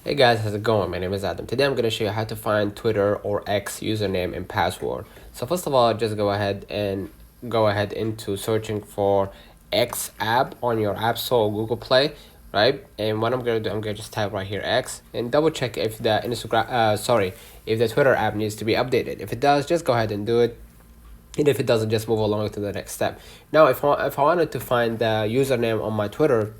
Hey guys, how's it going? My name is Adam. Today I'm going to show you how to find Twitter or X username and password. So first of all, just go ahead into searching for X app on your App Store or Google Play, right? And what I'm going to do, I'm going to just type right here X and double check if the if the Twitter app needs to be updated. If it does, just go ahead and do it. And if it doesn't, just move along to the next step. Now, if I wanted to find the username on my Twitter,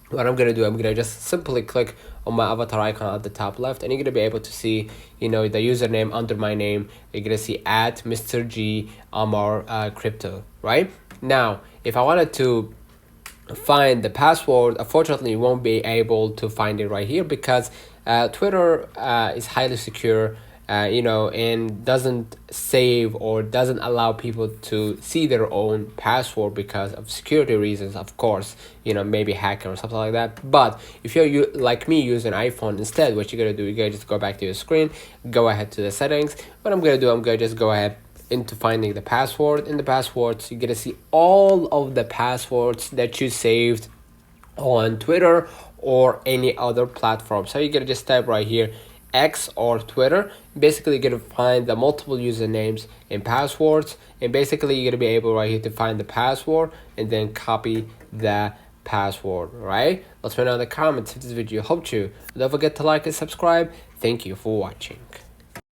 what I'm gonna do, I'm gonna just simply click on my avatar icon at the top left, and you're gonna be able to see, the username under my name. You're gonna see at Mr. G Amar Crypto. Right now, if I wanted to find the password, unfortunately, you won't be able to find it right here because Twitter is highly secure. And doesn't save or doesn't allow people to see their own password because of security reasons, of course, maybe hacking or something like that. But if you're like me, use an iPhone instead, what you're gonna do, you're gonna just go back to your screen, go ahead to the settings. What I'm gonna do, I'm gonna just go ahead into finding the password. In the passwords, you're gonna see all of the passwords that you saved on Twitter or any other platform. So you're gonna just type right here X or Twitter. Basically, you're gonna find the multiple usernames and passwords, and basically you're gonna be able right here to find the password and then copy the password. Right, let me know in the comments if this video helped you. Don't forget to like and subscribe. Thank you for watching.